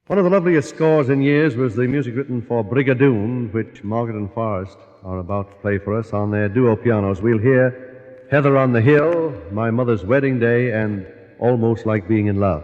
One of the loveliest scores in years was the music written for Brigadoon, which Margaret and Forrest are about to play for us on their duo pianos. We'll hear Heather on the Hill, My Mother's Wedding Day, and Almost Like Being in Love.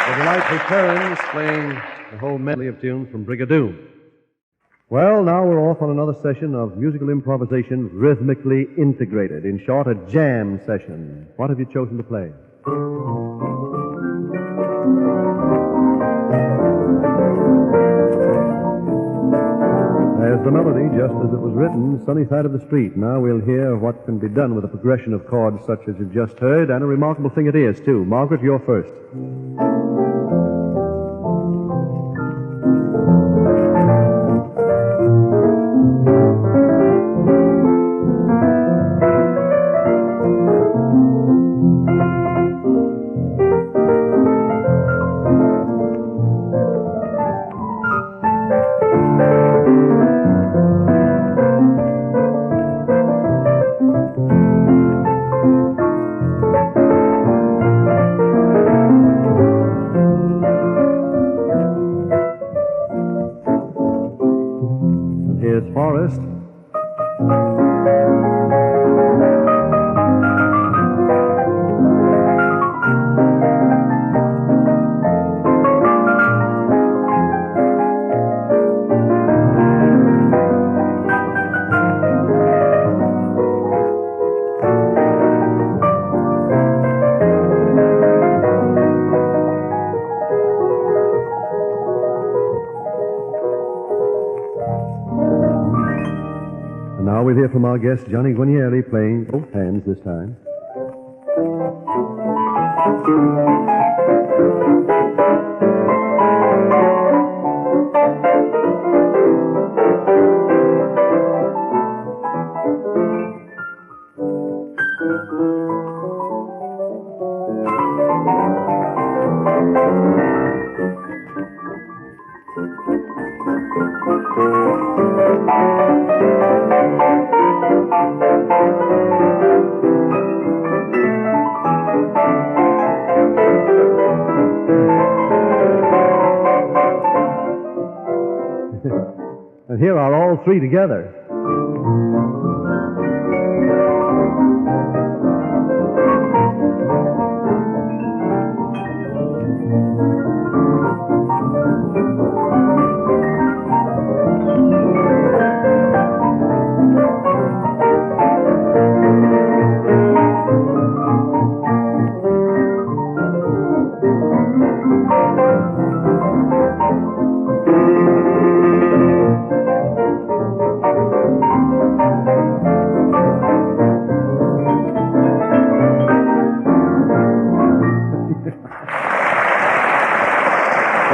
The delightful Perrin playing the whole medley of tunes from Brigadoon. Well, now we're off on another session of musical improvisation rhythmically integrated. In short, a jam session. What have you chosen to play? There's the melody, just as it was written, Sunny Side of the Street. Now we'll hear what can be done with a progression of chords such as you've just heard, and a remarkable thing it is, too. Margaret, you're first. Here's Forrest. Now we'll hear from our guest, Johnny Guarnieri, playing both hands this time. all three together.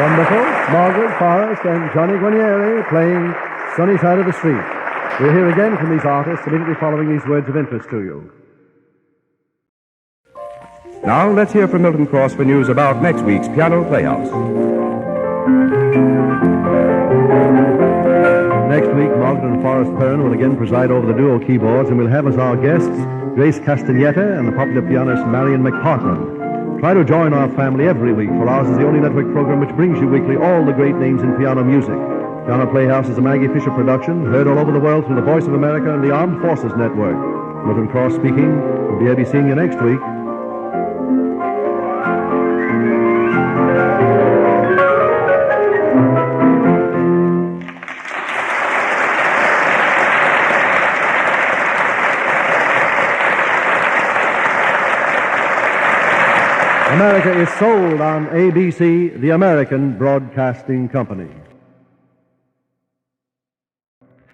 Wonderful. Margaret, Forrest, and Johnny Guarnieri playing Sunny Side of the Street. We'll hear again from these artists immediately following these words of interest to you. Now let's hear from Milton Cross for news about next week's Piano Playhouse. Next week, Margaret and Forrest Perrin will again preside over the duo keyboards, and we'll have as our guests Grace Castagnetta and the popular pianist Marion McPartland. Try to join our family every week, for ours is the only network program which brings you weekly all the great names in piano music. Piano Playhouse is a Maggie Fisher production, heard all over the world through the Voice of America and the Armed Forces Network. Milton Cross speaking. We'll be seeing you next week. America is sold on ABC, the American Broadcasting Company.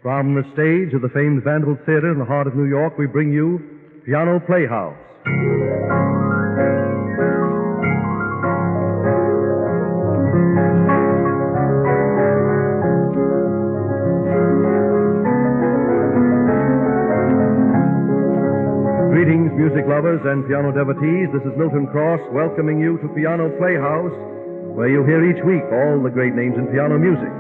From the stage of the famed Vanderbilt Theater in the heart of New York, we bring you Piano Playhouse. Greetings, music lovers and piano devotees. This is Milton Cross welcoming you to Piano Playhouse, where you'll hear each week all the great names in piano music.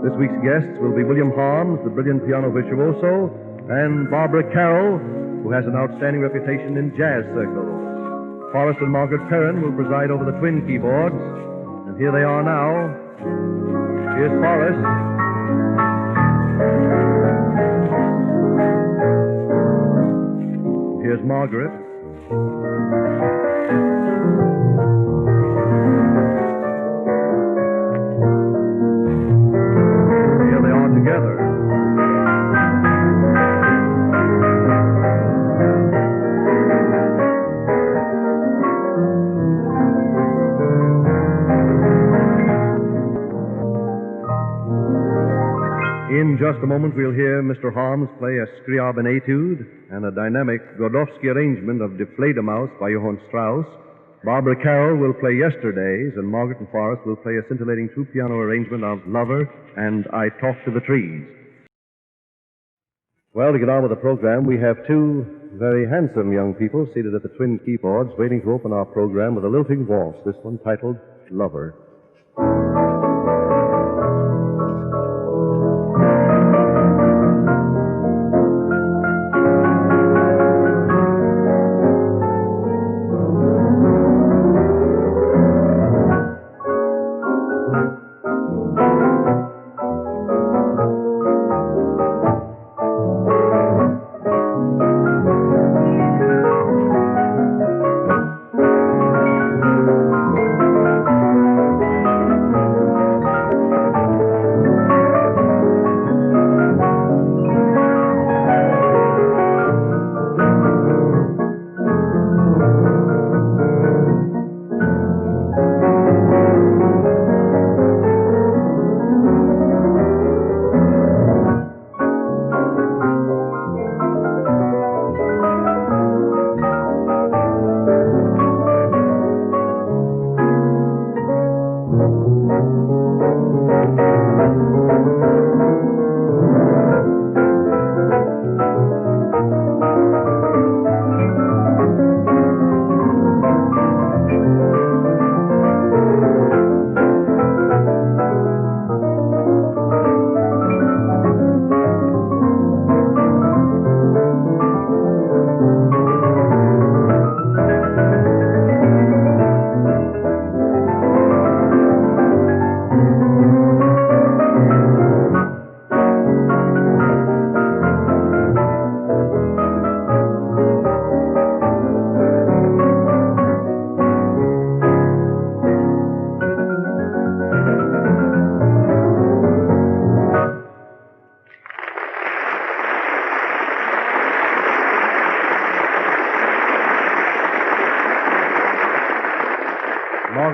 This week's guests will be William Harms, the brilliant piano virtuoso, and Barbara Carroll, who has an outstanding reputation in jazz circles. Forrest and Margaret Perrin will preside over the twin keyboards, and here they are now. Here's Forrest. Here's Margaret. Here they are together. In just a moment, we'll hear Mr. Harms play a Scriabin etude and a dynamic Godowsky arrangement of Die Fledermaus by Johann Strauss. Barbara Carroll will play Yesterdays, and Margaret and Forrest will play a scintillating two-piano arrangement of Lover and I Talk to the Trees. Well, to get on with the program, we have two very handsome young people seated at the twin keyboards waiting to open our program with a lilting waltz, this one titled Lover.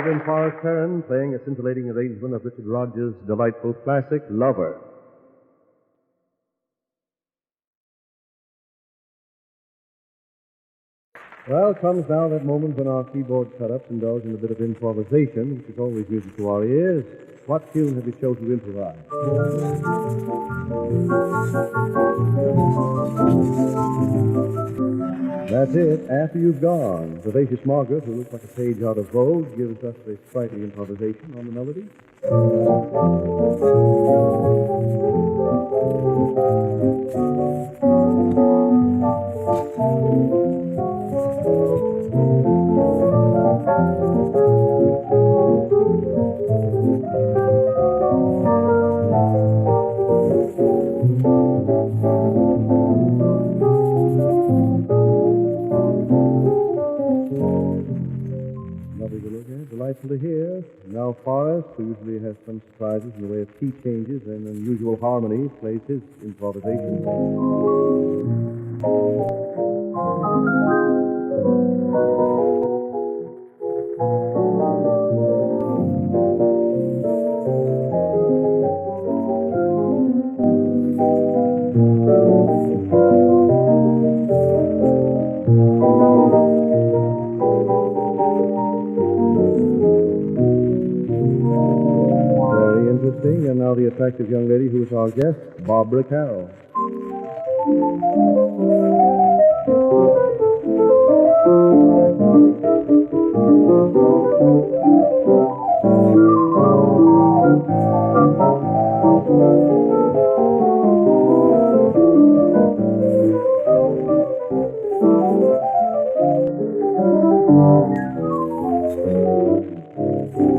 had been Forrest Perrin playing a scintillating arrangement of Richard Rodgers' delightful classic, Lover. Well, comes now that moment when our keyboard cut-ups indulge in a bit of improvisation, which is always music to our ears. What tune have you chosen to improvise? That's it, After You've Gone. Vivacious Margaret, who looks like a page out of Vogue, gives us a sprightly improvisation on the melody. Lovely to look at, delightful to hear. Now Forrest, who usually has some surprises in the way of key changes and unusual harmonies, plays his improvisation. Very interesting. And now the attractive young lady who is our guest, Barbara Carroll.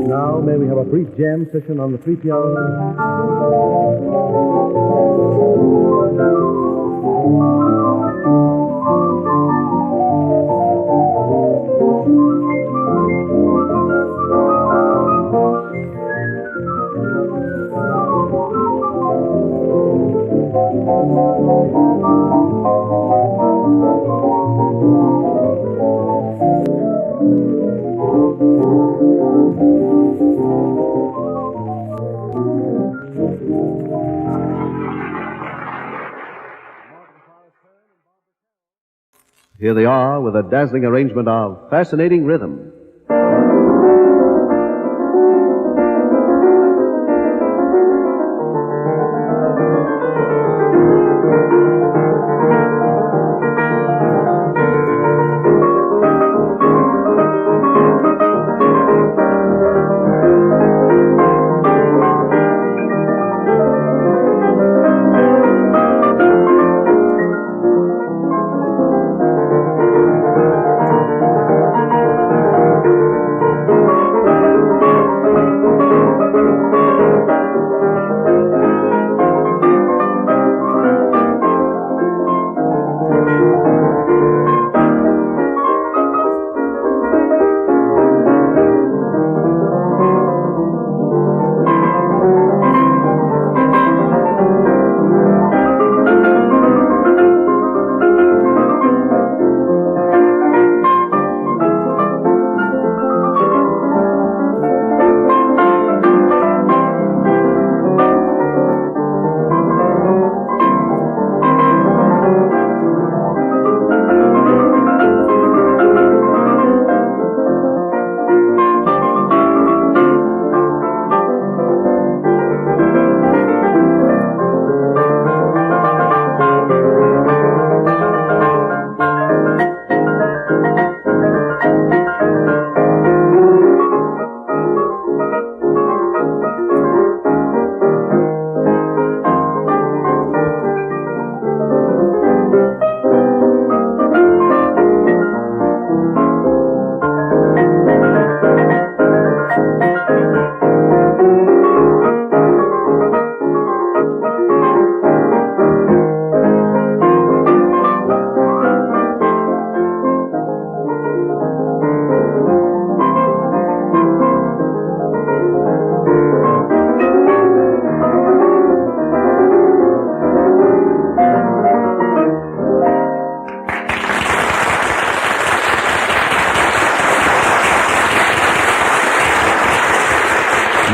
Now, may we have a brief jam session on the three pianos? Here they are with a dazzling arrangement of fascinating rhythm.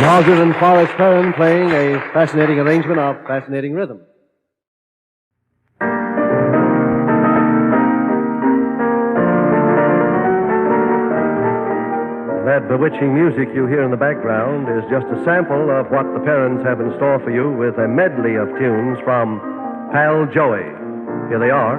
Margaret and Forrest Perrin playing a fascinating arrangement of fascinating rhythm. That bewitching music you hear in the background is just a sample of what the Perrins have in store for you with a medley of tunes from Pal Joey. Here they are.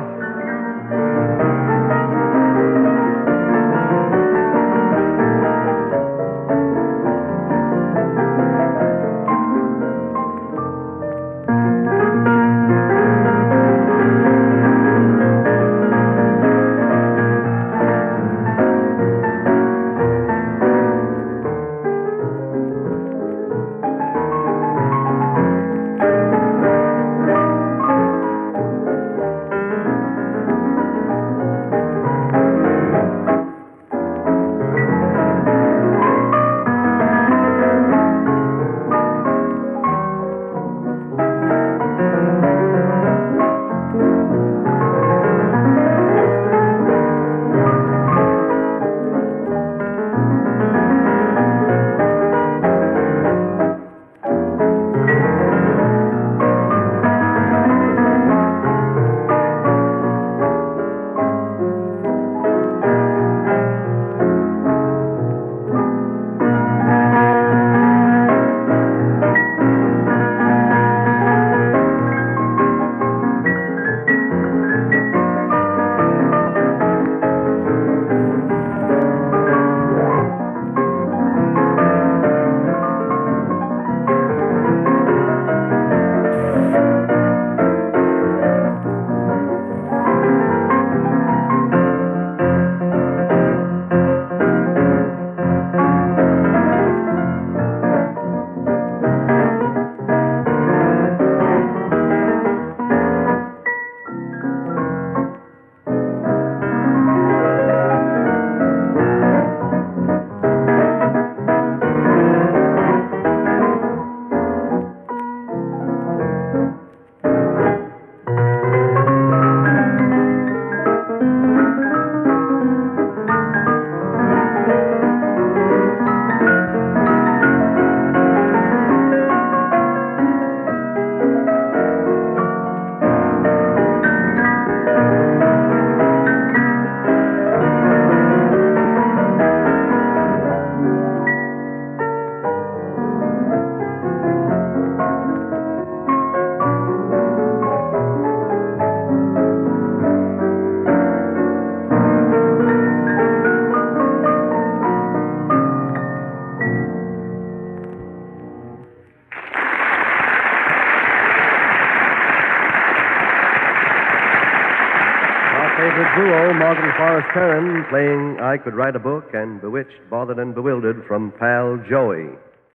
Favorite duo, Margaret and Forrest Perrin, playing I Could Write a Book and Bewitched, Bothered, and Bewildered from Pal Joey.